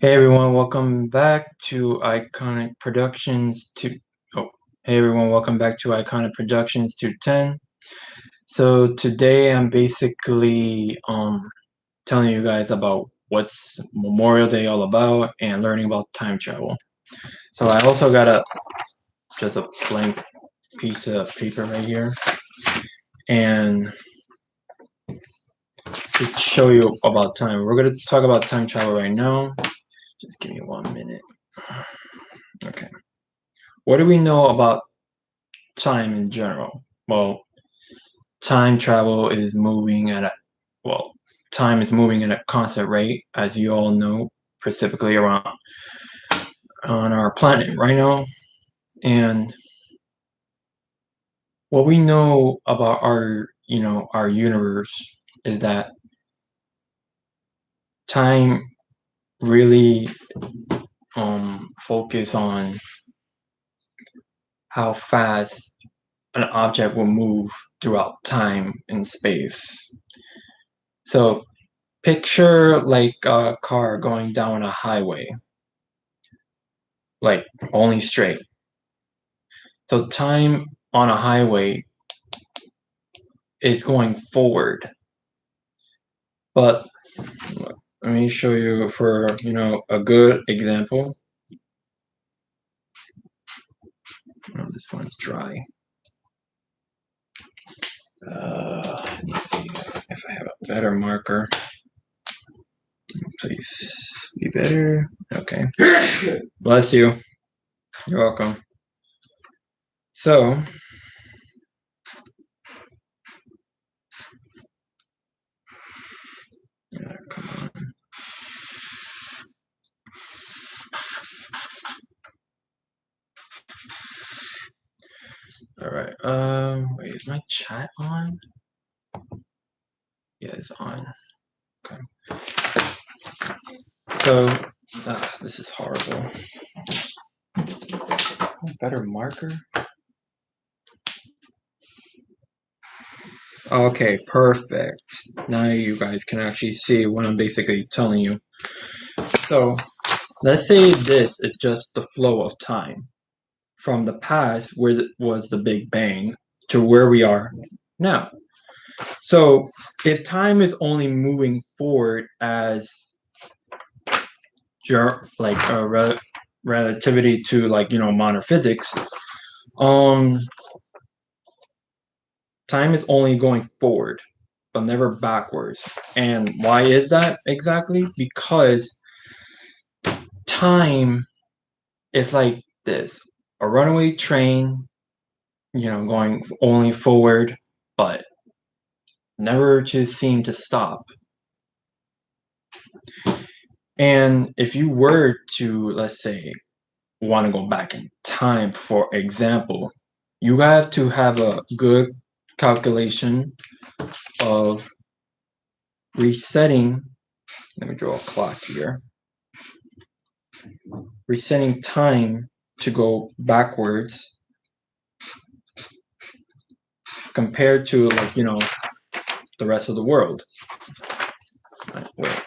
Hey everyone, welcome back to Iconic Productions to oh hey everyone, welcome back to Iconic Productions 210. So today I'm basically telling you guys about what's Memorial Day all about and learning about time travel. So I also got just a blank piece of paper right here and to show you about time. We're gonna talk about time travel right now. Just give me 1 minute. Okay. What do we know about time in general? Well, time travel is moving at a well, time is moving at a constant rate, as you all know, specifically around on our planet right now. And what we know about our universe is that time really focus on how fast an object will move throughout time and space. So picture like a car going down a highway, like only straight. So time on a highway is going forward. But let me show you for a good example. Oh, this one's dry. Let me see if I have a better marker. Please be better. Okay. Bless you. You're welcome. So come on. All right. Wait, is my chat on? Yeah, it's on. Okay. So this is horrible. Better marker. Okay, perfect. Now you guys can actually see what I'm basically telling you. So let's say this is just the flow of time from the past where was the Big Bang to where we are now. So if time is only moving forward as relativity to modern physics, time is only going forward but never backwards. And why is that exactly? Because time is like this: a runaway train, going only forward, but never to seem to stop. And if you were to, let's say, want to go back in time, for example, you have to have a good calculation of resetting. Let me draw a clock here. Resetting time to go backwards compared to the rest of the world. Wait.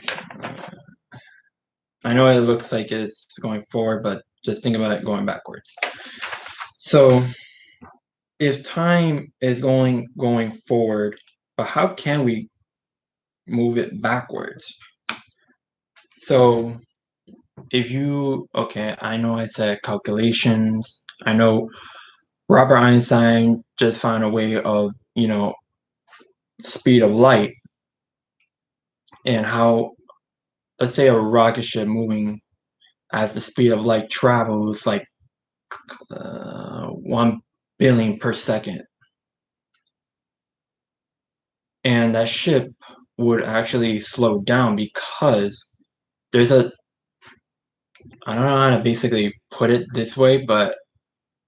I know it looks like it's going forward, but just think about it going backwards. So if time is going forward, but how can we move it backwards? So if you I know I said calculations. I know Robert Einstein just found a way of speed of light, and how, let's say, a rocket ship moving as the speed of light travels like 1 billion per second, and that ship would actually slow down because there's I don't know how to basically put it this way, but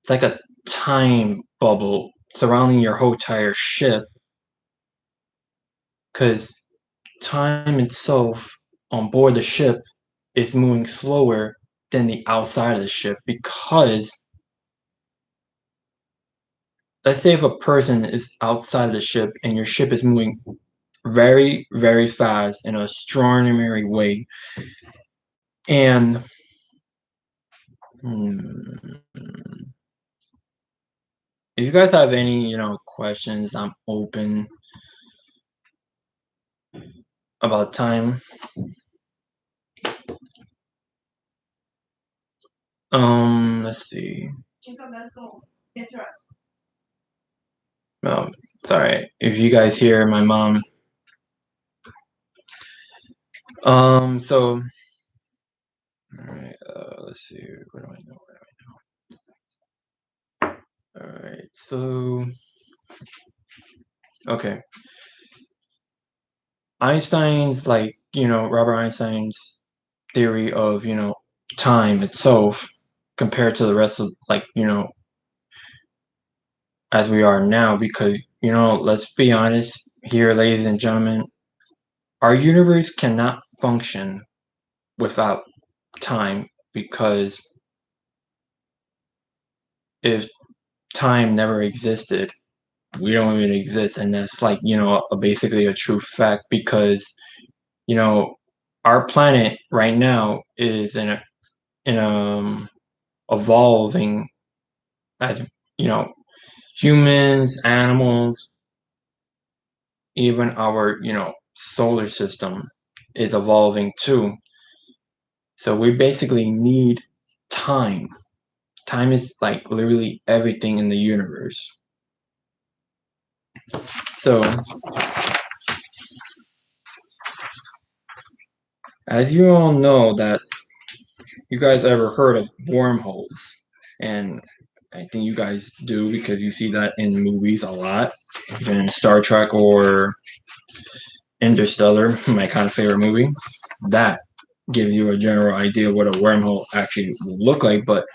it's like a time bubble surrounding your whole entire ship, because time itself on board the ship is moving slower than the outside of the ship. Because let's say if a person is outside of the ship and your ship is moving very, very fast in an extraordinary way, And if you guys have any, questions, I'm open about time. Let's see. Sorry if you guys hear my mom. So, all right. Let's see. What do I know? All right. So, okay. Einstein's Robert Einstein's theory of time itself compared to the rest of as we are now, because let's be honest here, ladies and gentlemen, our universe cannot function without time, because if time never existed, we don't even exist. And that's basically a true fact, because you know our planet right now is in evolving, as you know humans, animals, even our solar system is evolving too. So we basically need time. Time is like literally everything in the universe. So, as you all know, that you guys ever heard of wormholes, and I think you guys do, because you see that in movies a lot, even in Star Trek or Interstellar, my kind of favorite movie. That gives you a general idea of what a wormhole actually would look like, but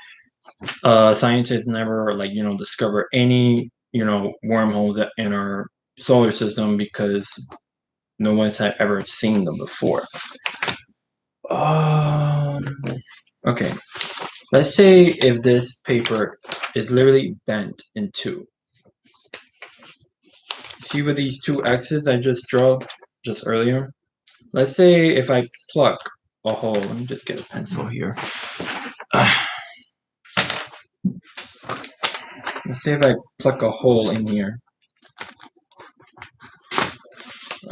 scientists never discover any wormholes in our solar system, because no one's had ever seen them before. Um, okay, let's say if this paper is literally bent in two. See with these two X's I just drew just earlier? Let's say if I pluck a hole, let me just get a pencil here. Let's say if I pluck a hole in here.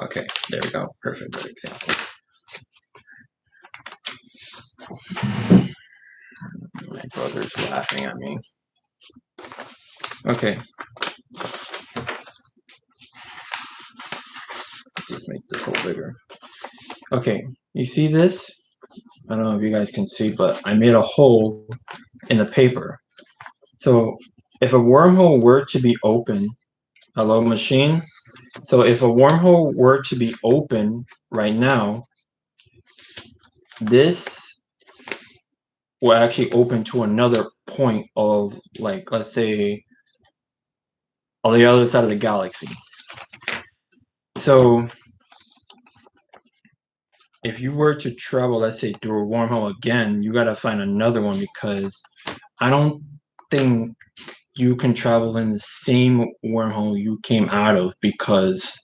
Okay, there we go. Perfect, good example. My brother's laughing at me. Okay. Let's just make this hole bigger. Okay, you see this? I don't know if you guys can see, but I made a hole in the paper. So if a wormhole were to be open, hello machine. So if a wormhole were to be open right now, this will actually open to another point of, like, let's say, on the other side of the galaxy. So if you were to travel, let's say, through a wormhole again, you gotta find another one, because I don't think you can travel in the same wormhole you came out of, because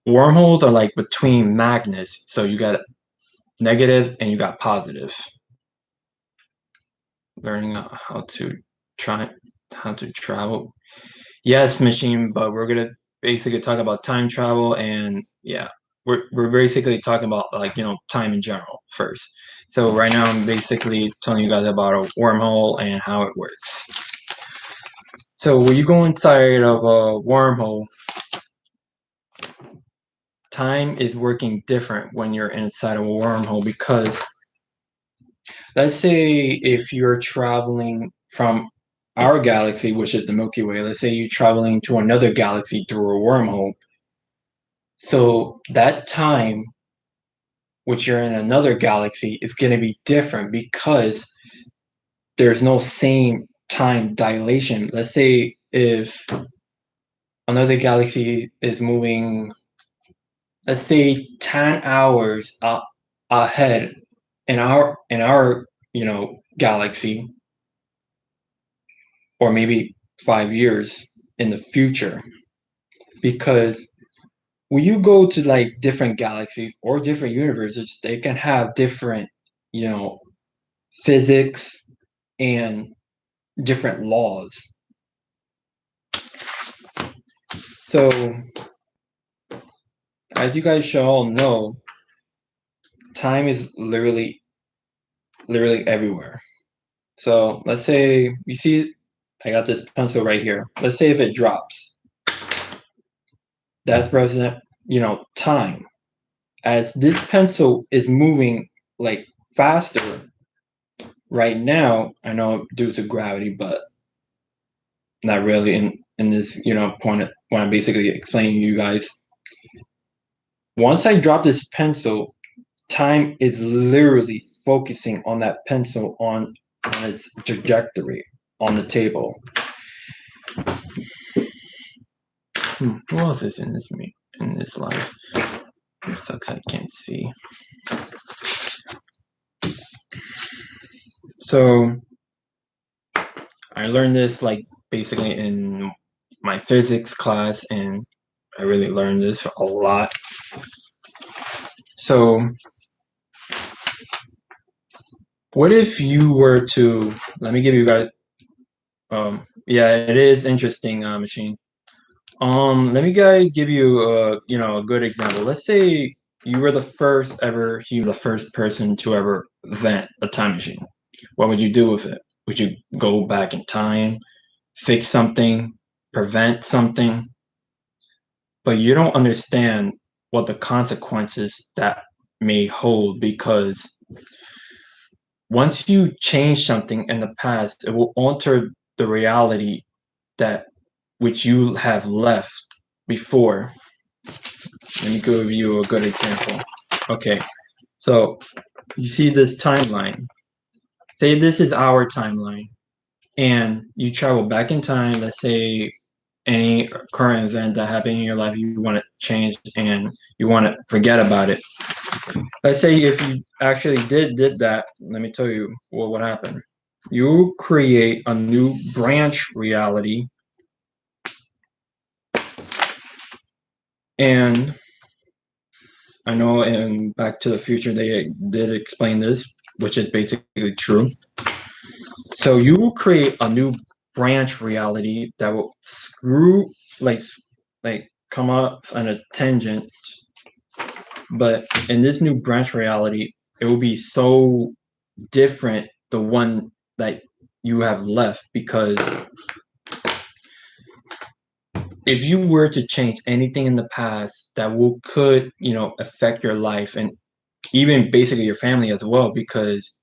wormholes are like between magnets. So you got negative and you got positive. Learning how to travel. Yes, machine, but we're gonna basically talk about time travel, and yeah, we're basically talking about time in general first. So right now I'm basically telling you guys about a wormhole and how it works. So when you go inside of a wormhole, time is working different when you're inside of a wormhole, because let's say if you're traveling from our galaxy, which is the Milky Way, let's say you're traveling to another galaxy through a wormhole. So that time, which you're in another galaxy, is going to be different, because there's no same time dilation. Let's say if another galaxy is moving, let's say 10 hours ahead in our galaxy, or maybe 5 years in the future, because when you go to like different galaxies or different universes, they can have different, you know, physics and different laws. So, as you guys should all know, time is literally everywhere. So, let's say you see I got this pencil right here. Let's say if it drops, that's represent, time. As this pencil is moving like faster right now, I know due to gravity, but not really in this, point when I'm basically explaining to you guys. Once I drop this pencil, time is literally focusing on that pencil on its trajectory on the table. What else is in this life? It sucks I can't see. So I learned this like basically in my physics class, and I really learned this a lot. So what if you were to, let me give you guys, yeah, it is interesting, machine. Let me guys give you a good example. Let's say you were the first person to ever invent a time machine. What would you do with it? Would you go back in time, fix something, prevent something? But you don't understand what the consequences that may hold, because once you change something in the past, it will alter the reality that which you have left before. Let me give you a good example. Okay, so you see this timeline. Say this is our timeline, and you travel back in time. Let's say any current event that happened in your life you want to change and you want to forget about it. Let's say if you actually did that, let me tell you what would happen. You create a new branch reality, and I know in Back to the Future they did explain this, which is basically true. So you will create a new branch reality that will like come up on a tangent, but in this new branch reality, it will be so different the one that you have left, because if you were to change anything in the past that could affect your life and even basically your family as well, because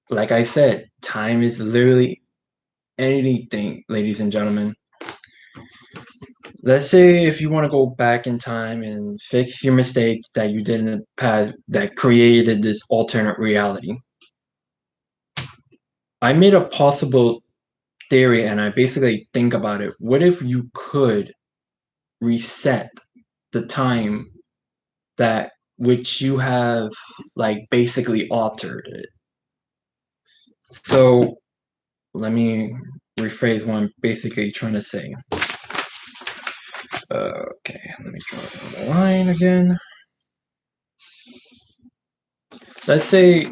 like I said, time is literally anything, ladies and gentlemen. Let's say if you want to go back in time and fix your mistakes that you did in the past that created this alternate reality. I made a possible theory and I basically think about it. What if you could reset the time that which you have like basically altered it? So let me rephrase what I'm basically trying to say. Okay, let me draw the line again. Let's say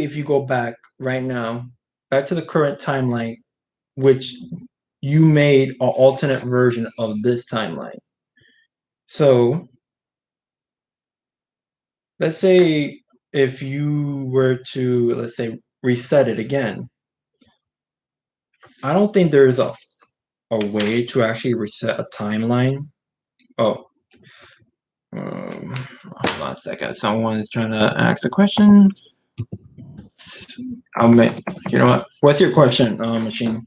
if you go back right now, back to the current timeline, which you made an alternate version of this timeline. So let's say if you were to, let's say, reset it again, I don't think there's a way to actually reset a timeline. Oh, hold on a second. Someone is trying to ask a question. I'll make, you know what? What's your question, machine?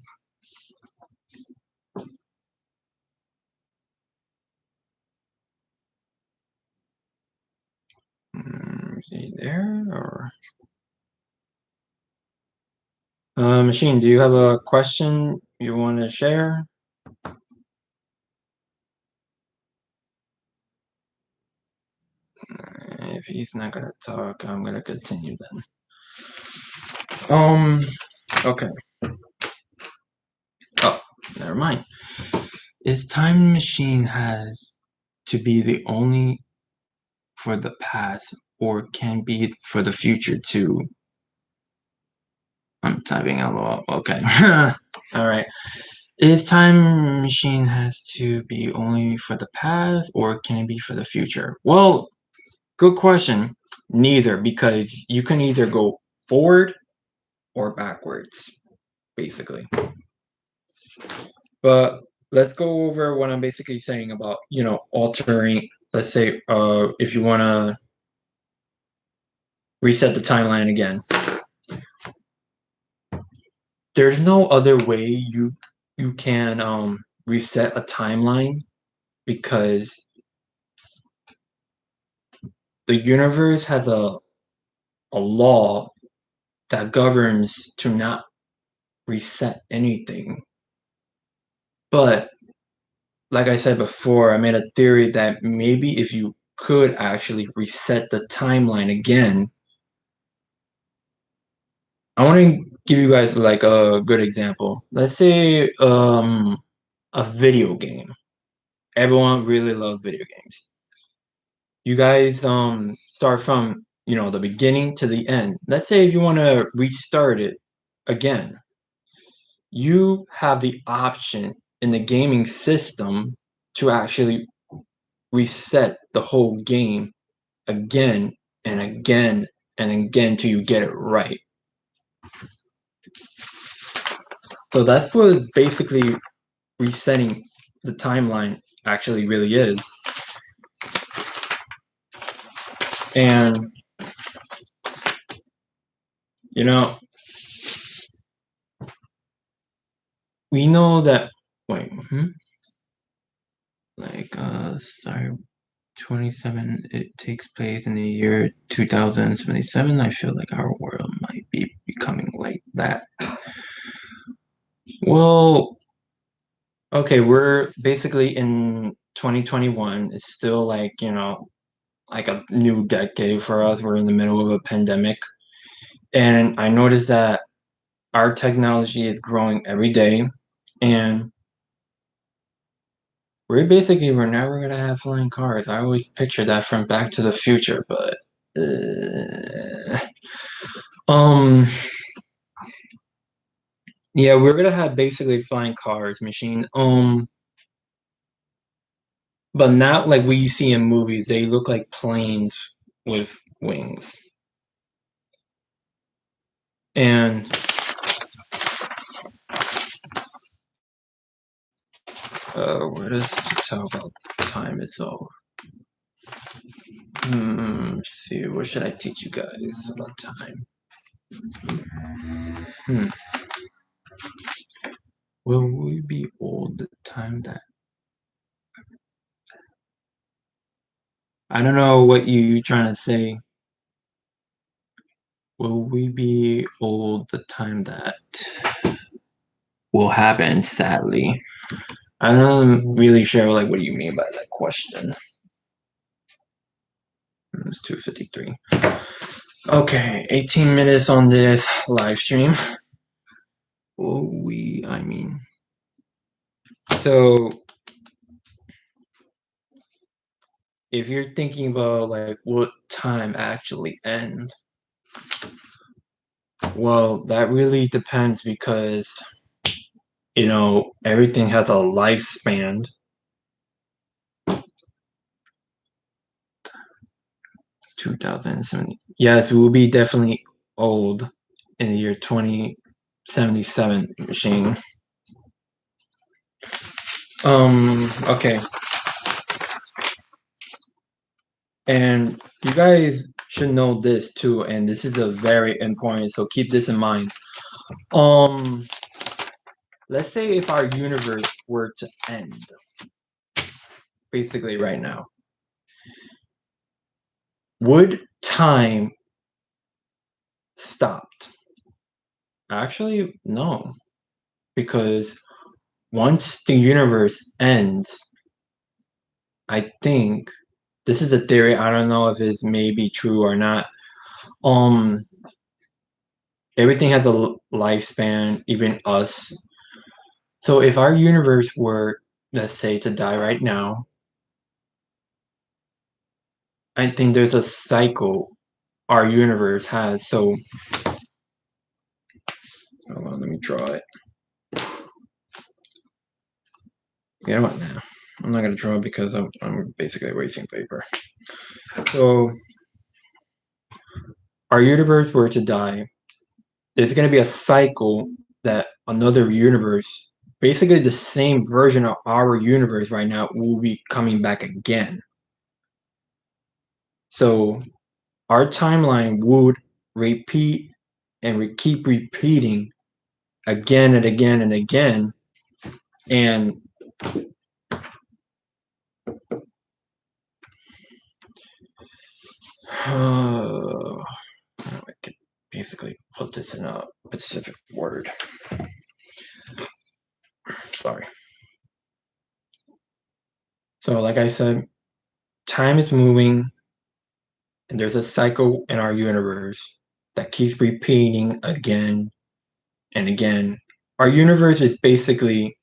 Is he there or? Machine, do you have a question you want to share? If he's not gonna talk, I'm gonna continue then. Okay. Oh, never mind. If time machine has to be the only for the past or can be for the future too? I'm typing LOL. Okay. All right. Is time machine has to be only for the past or can it be for the future? Well, good question. Neither, because you can either go forward or backwards, basically. But let's go over what I'm basically saying about, altering, let's say, if you want to reset the timeline again. There's no other way you can reset a timeline because the universe has a law that governs to not reset anything. But like I said before, I made a theory that maybe if you could actually reset the timeline again, I want to give you guys like a good example. Let's say a video game. Everyone really loves video games. You guys start from, the beginning to the end. Let's say if you want to restart it again, you have the option in the gaming system to actually reset the whole game again and again and again till you get it right. So that's what basically resetting the timeline actually really is. And you know, we know that sorry, 27, it takes place in the year 2077. I feel like our world might be becoming like that. Well, okay, we're basically in 2021. It's still like, like a new decade for us. We're in the middle of a pandemic. And I noticed that our technology is growing every day. And we're never gonna have flying cars. I always picture that from Back to the Future, but um yeah, we're gonna have basically flying cars, machine. But not like we see in movies. They look like planes with wings. And where does it tell about time itself? Let's see, what should I teach you guys about time? Will we be old the time that I don't know what you trying to say. Will we be old the time that will happen, sadly? I'm not really sure like what do you mean by that question. It's 2:53. Okay, 18 minutes on this live stream. So if you're thinking about like what time actually ends, well, that really depends because everything has a lifespan. 2070. Yes, we will be definitely old in the year 2077 machine. Okay. And you guys should know this too, and this is a very important, so keep this in mind. Let's say if our universe were to end, basically right now, would time stopped? Actually, no, because once the universe ends, I think this is a theory. I don't know if it's maybe true or not. Everything has a lifespan, even us. So if our universe were, let's say, to die right now, I think there's a cycle our universe has. So hold on, let me draw it. You know what? Now I'm not gonna draw it because I'm basically wasting paper. So our universe were to die, there's gonna be a cycle that another universe, basically the same version of our universe right now, will be coming back again. So our timeline would repeat and keep repeating again and again and again. And I could basically put this in a specific word. Sorry. So, like I said, time is moving, and there's a cycle in our universe that keeps repeating again and again. Our universe is basically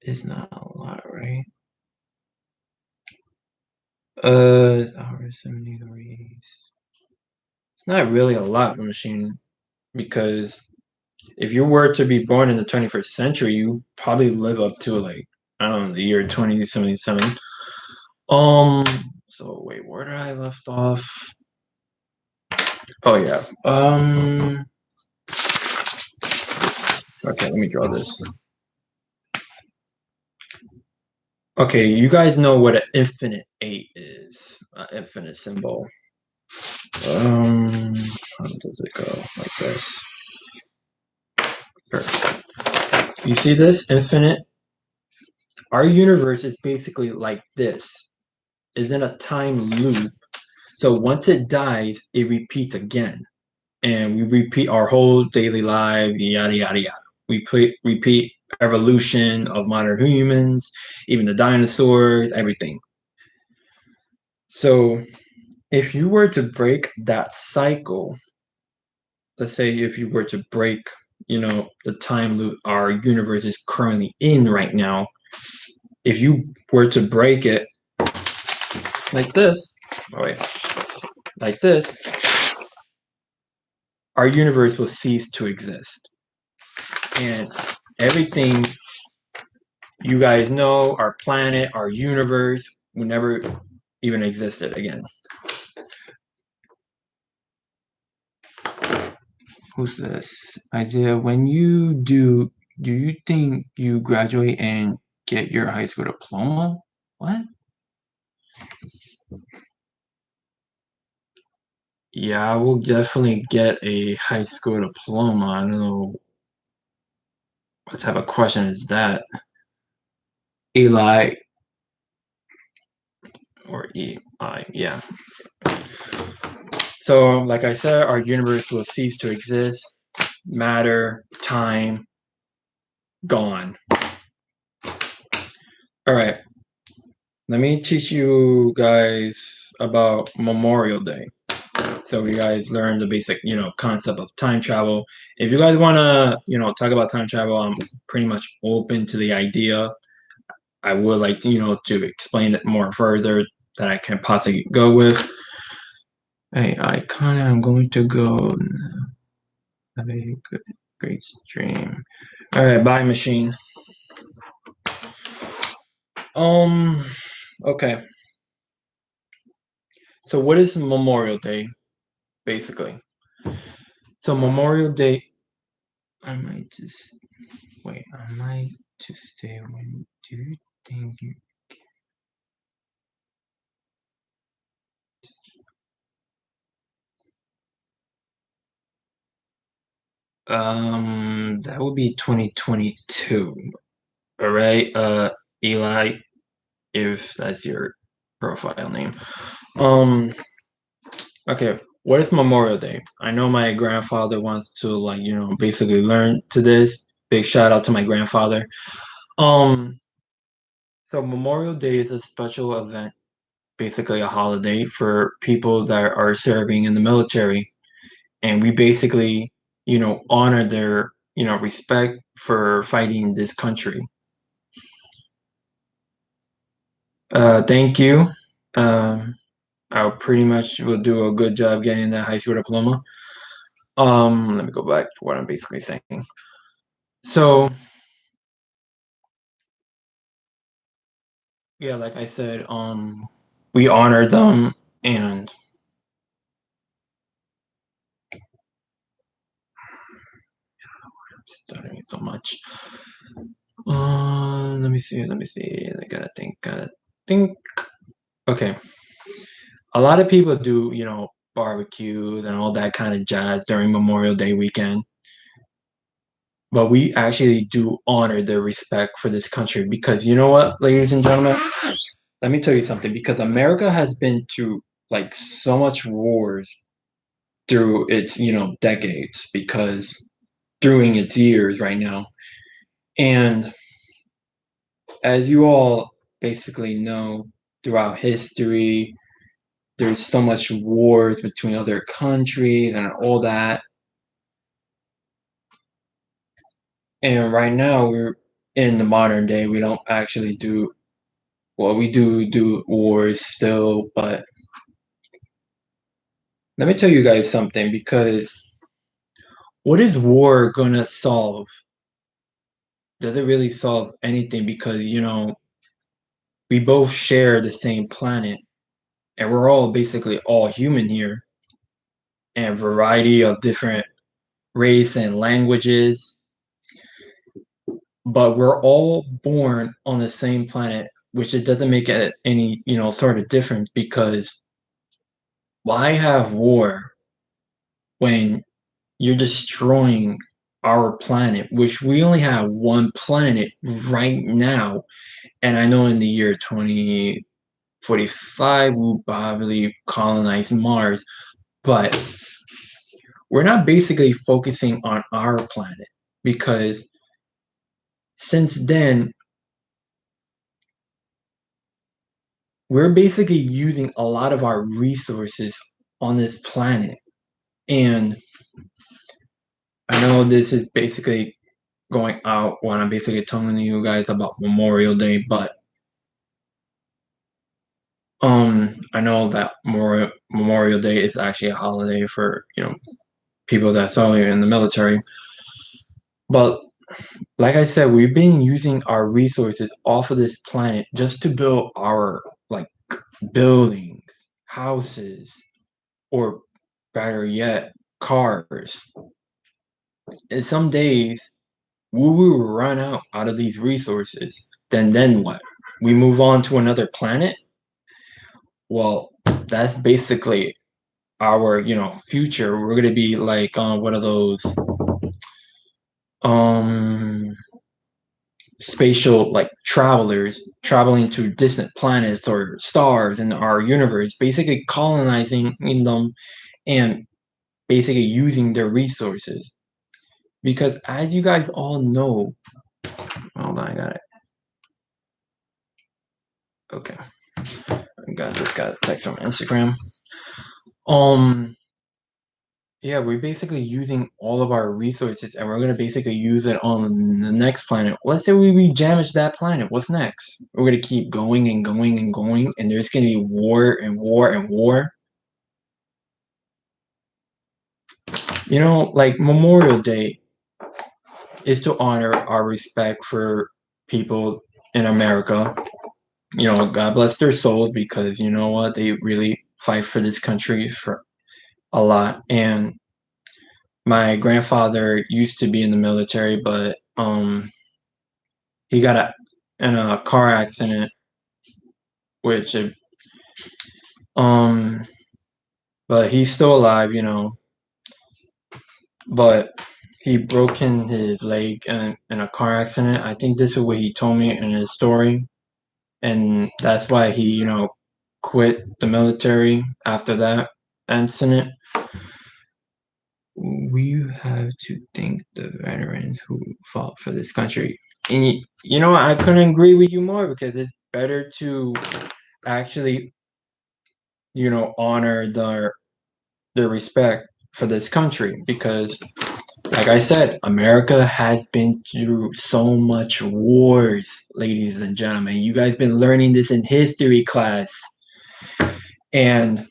is not a lot, right? Hour 70 degrees. It's not really a lot, machine, because if you were to be born in the 21st century, you probably live up to like, I don't know, the year 2077. Um, so wait, where did I left off? Oh yeah. Okay, let me draw this. Okay, you guys know what an infinite 8 is. An infinite symbol. How does it go? Like this. Perfect. You see this? Infinite? Our universe is basically like this. It's in a time loop. So once it dies, it repeats again. And we repeat our whole daily life, yada, yada, yada. We repeat evolution of modern humans, even the dinosaurs, everything. So if you were to break that cycle, let's say if you were to break, the time loop our universe is currently in right now, if you were to break it like this, oh wait, like this, our universe will cease to exist. And everything you guys know, our planet, our universe, will never even existed again. Who's this? Isaiah, when you do you think you graduate and get your high school diploma? What? Yeah, I will definitely get a high school diploma. I don't know what type of question is that. Eli or EI, yeah. So, like I said, our universe will cease to exist. Matter, time, gone. All right. Let me teach you guys about Memorial Day. So you guys learn the basic, concept of time travel. If you guys want to, talk about time travel, I'm pretty much open to the idea. I would like, to explain it more further that I can possibly go with. Hey, I'm going to go. Have a great stream. All right, bye, machine. Okay. So what is Memorial Day, basically? So Memorial Day, I might just wait. I might just say, when do you think you? That would be 2022. All right, Eli, if that's your profile name. Okay. What is Memorial Day? I know my grandfather wants to basically learn to this. Big shout out to my grandfather. Um, so Memorial Day is a special event, basically a holiday for people that are serving in the military. And we basically honor their, respect for fighting this country. Thank you. Um, I pretty much will do a good job getting that high school diploma. Let me go back to what I'm basically saying. So, yeah, like I said, we honor them and stuttering so much. Let me see. I gotta think. Okay. A lot of people do, barbecues and all that kind of jazz during Memorial Day weekend. But we actually do honor their respect for this country because you know what, ladies and gentlemen? Let me tell you something. Because America has been through like so much wars through its, decades, because during its years right now. And as you all basically know, throughout history, there's so much wars between other countries and all that. And right now we're in the modern day, we don't actually do, well, we do wars still, but let me tell you guys something, because what is war gonna solve? Does it really solve anything? Because, we both share the same planet and we're all basically all human here, and variety of different race and languages, but we're all born on the same planet, which it doesn't make it any, sort of difference, because why have war when you're destroying our planet, which we only have one planet right now. And I know in the year 2045, we'll probably colonize Mars, but we're not basically focusing on our planet, because since then, we're basically using a lot of our resources on this planet. And I know this is basically going out when I'm basically telling you guys about Memorial Day, but I know that Memorial Day is actually a holiday for, people that's only in the military. But like I said, we've been using our resources off of this planet just to build our like buildings, houses, or better yet, cars. And some days we will run out of these resources. Then what? We move on to another planet? Well, that's basically our, future. We're gonna be like one of those um spatial like travelers traveling to distant planets or stars in our universe, basically colonizing in them and basically using their resources. Because as you guys all know, hold on, I got it. Okay. Just got a text from Instagram. Um yeah, we're basically using all of our resources and we're gonna basically use it on the next planet. Let's say we damage that planet. What's next? We're gonna keep going and going and going, and there's gonna be war and war and war. Like Memorial Day is to honor our respect for people in America. God bless their souls, because you know what? They really fight for this country for a lot. And my grandfather used to be in the military, but he got in a car accident, which um, but he's still alive, but he broken his leg in a car accident. I think this is what he told me in his story, and that's why he, quit the military after that incident. We have to thank the veterans who fought for this country. And I couldn't agree with you more, because it's better to actually, honor their respect for this country, because Like I said, America has been through so much wars, ladies and gentlemen. You guys been learning this in history class. And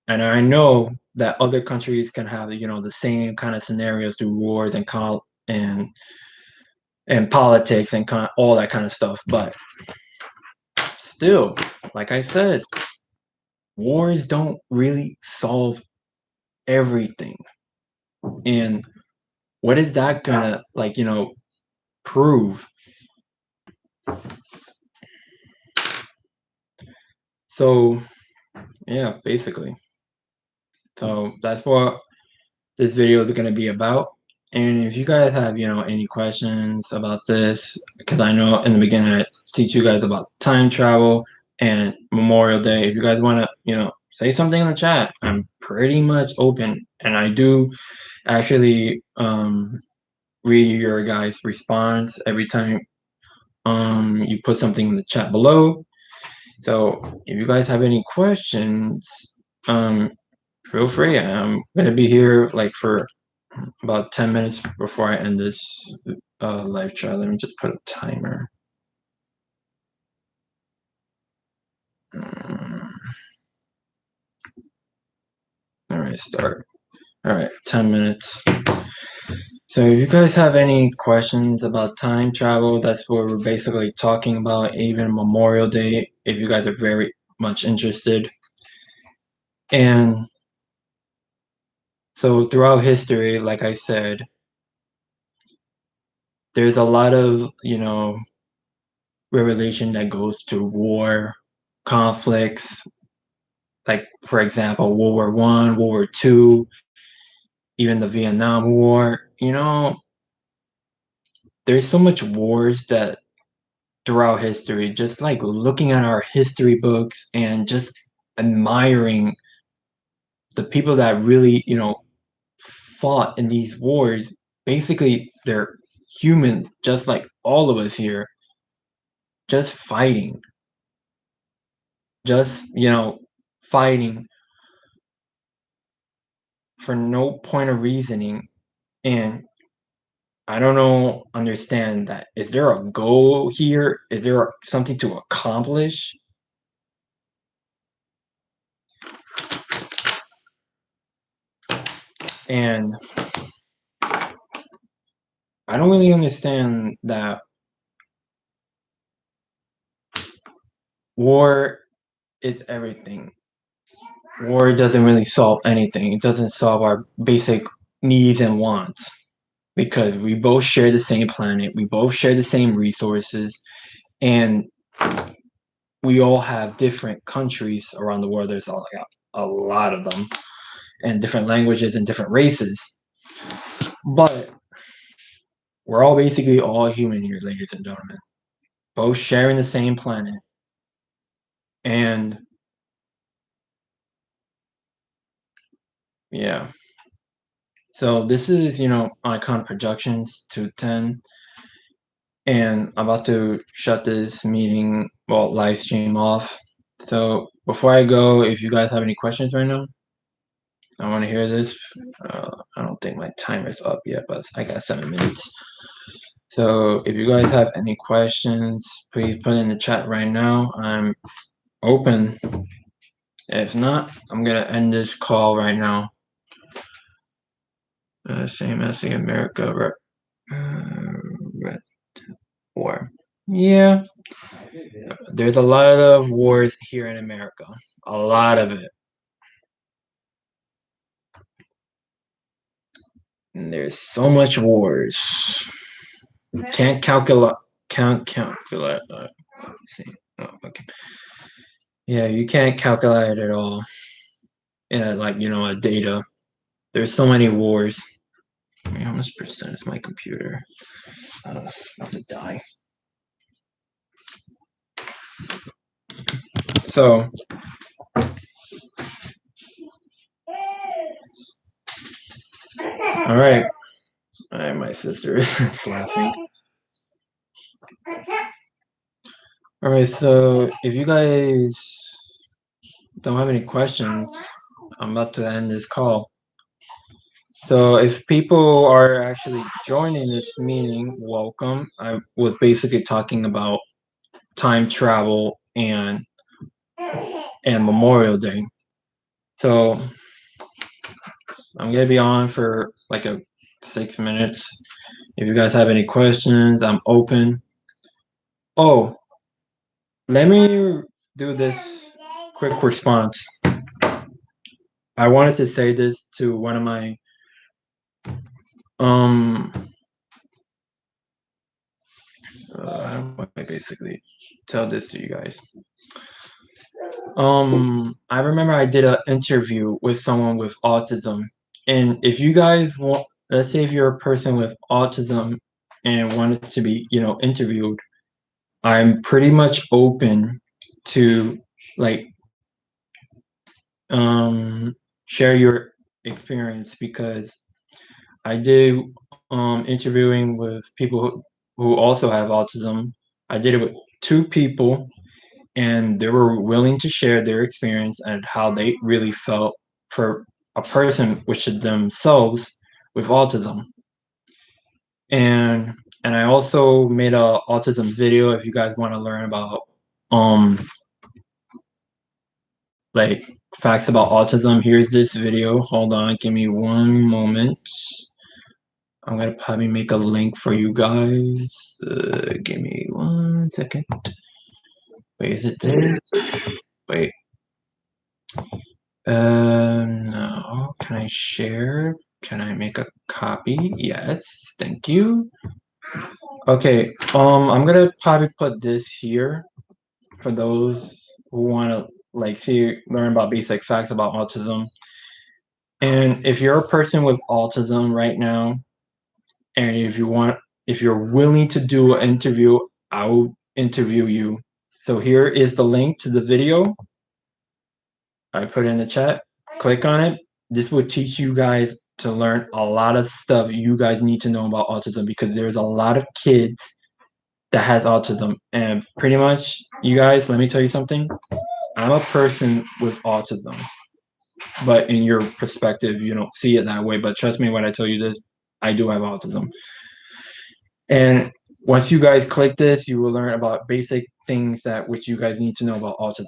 I know that other countries can have, the same kind of scenarios through wars and and politics and all that kind of stuff. But still, like I said, wars don't really solve everything. And what is that gonna prove? So yeah, basically. So that's what this video is gonna be about. And if you guys have, any questions about this, because I know in the beginning I teach you guys about time travel and Memorial Day. If you guys wanna, say something in the chat, I'm pretty much open. And I do actually read your guys' response every time you put something in the chat below. So if you guys have any questions, um feel free. I'm gonna be here like for about 10 minutes before I end this live chat. Let me just put a timer. All right, start. All right, 10 minutes. So if you guys have any questions about time travel, that's what we're basically talking about, even Memorial Day, if you guys are very much interested. And so throughout history, like I said, there's a lot of, revelation that goes to war, conflicts, like for example, World War I, World War II, even the Vietnam War. There's so much wars that throughout history, just like looking at our history books and just admiring the people that really, fought in these wars. Basically, they're human, just like all of us here, just fighting, just, fighting for no point of reasoning. And I don't know, understand that. Is there a goal here? Is there something to accomplish? And I don't really understand that war is everything. War doesn't really solve anything. It doesn't solve our basic needs and wants because we both share the same planet, we both share the same resources, and we all have different countries around the world. There's a lot of them, and different languages and different races. But we're all basically all human here, ladies and gentlemen, both sharing the same planet. And yeah, so this is, Icon Productions 210, and I'm about to shut this meeting, well, live stream off. So before I go, if you guys have any questions right now, I want to hear this. I don't think my timer's up yet, but I got 7 minutes. So if you guys have any questions, please put in the chat right now. I'm open. If not, I'm gonna end this call right now. Same as the America war. Yeah, there's a lot of wars here in America. A lot of it. And there's so much wars. Can't calculate. Can't calculate. See. Oh, okay. Yeah, you can't calculate it all in a data. There's so many wars. How much percent is my computer? About to die. So, all right. My sister is laughing. All right, so if you guys don't have any questions, I'm about to end this call. So if people are actually joining this meeting, welcome. I was basically talking about time travel and Memorial Day. So I'm gonna be on for like a 6 minutes. If you guys have any questions, I'm open. Oh, let me do this quick response. I wanted to say this to one of my um how do I basically tell this to you guys? I remember I did an interview with someone with autism, and if you guys want, let's say if you're a person with autism and wanted to be, interviewed, I'm pretty much open to like share your experience because I did interviewing with people who also have autism. I did it with two people and they were willing to share their experience and how they really felt for a person which is themselves with autism. And and I also made a autism video if you guys want to learn about um like facts about autism. Here's this video. Hold on, give me one moment. I'm gonna probably make a link for you guys. Give me 1 second. Wait, is it this? Wait. No. Can I share? Can I make a copy? Yes. Thank you. Okay. I'm gonna probably put this here for those who want to learn about basic facts about autism. And if you're a person with autism right now, and if you're willing to do an interview, I will interview you. So here is the link to the video. I put it in the chat. Click on it. This will teach you guys to learn a lot of stuff you guys need to know about autism because there's a lot of kids that has autism. And pretty much, you guys, let me tell you something. I'm a person with autism, but in your perspective, you don't see it that way. But trust me when I tell you this, I do have autism. And once you guys click this, you will learn about basic things that which you guys need to know about autism.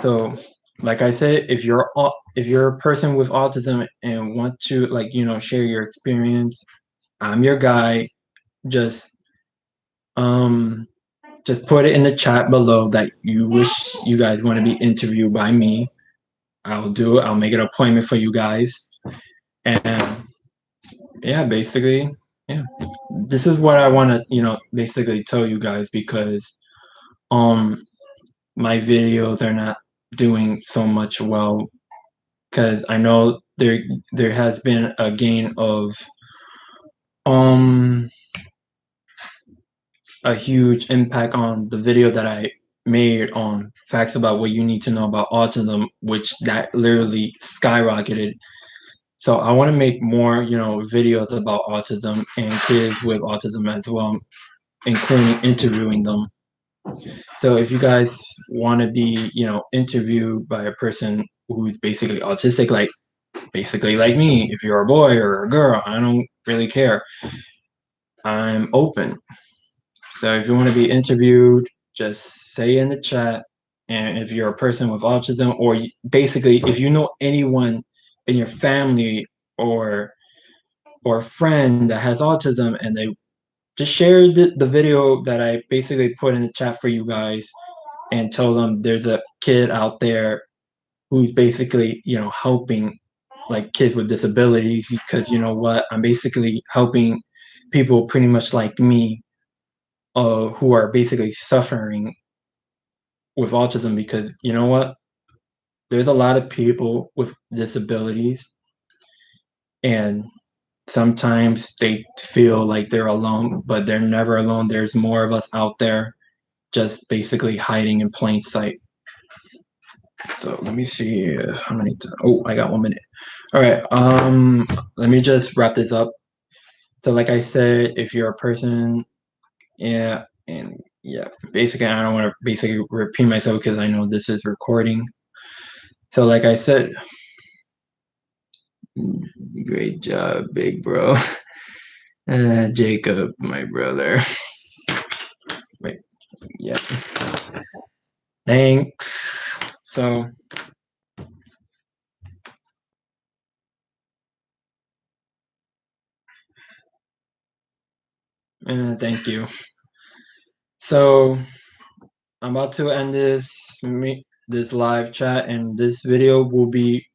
So, like I said, if you're a person with autism and want to share your experience, I'm your guy. Just um just put it in the chat below that you wish you guys want to be interviewed by me. I'll do it. I'll make an appointment for you guys. And yeah, basically, yeah. This is what I want to, basically tell you guys because um my videos are not doing so much well because I know there has been a gain of um a huge impact on the video that I made on facts about what you need to know about autism, which that literally skyrocketed. So I want to make more, videos about autism and kids with autism as well, including interviewing them. So if you guys want to be, interviewed by a person who's basically autistic, like basically like me, if you're a boy or a girl, I don't really care. I'm open. So if you want to be interviewed, just say in the chat. And if you're a person with autism, or basically if you know anyone in your family or a friend that has autism, and they just share the video that I basically put in the chat for you guys, and tell them there's a kid out there who's basically helping like kids with disabilities because you know what, I'm basically helping people pretty much like me who are basically suffering with autism because you know what, there's a lot of people with disabilities and sometimes they feel like they're alone, but they're never alone. There's more of us out there just basically hiding in plain sight. So let me see how many oh, I got 1 minute. All right, let me just wrap this up. So like I said, if you're a person, yeah, and yeah, basically I don't want to basically repeat myself because I know this is recording. So like I said, Great job, big bro. Jacob, my brother. Wait, yeah. Thanks. So, thank you. So, I'm about to end this live chat, and this video will be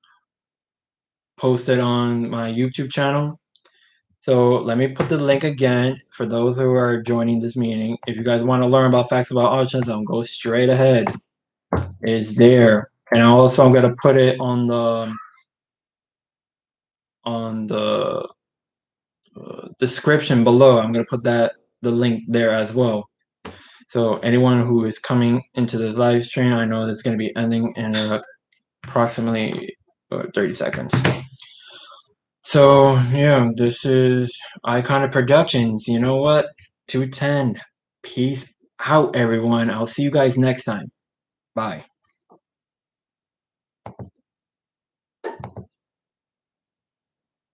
posted on my YouTube channel. So let me put the link again for those who are joining this meeting. If you guys want to learn about facts about autism, go straight ahead. It's there. And also I'm gonna put it on the description below. I'm gonna put the link there as well. So anyone who is coming into this live stream, I know it's gonna be ending in approximately 30 seconds. So yeah, this is Iconic Productions. You know what? 210. Peace out, everyone. I'll see you guys next time. Bye.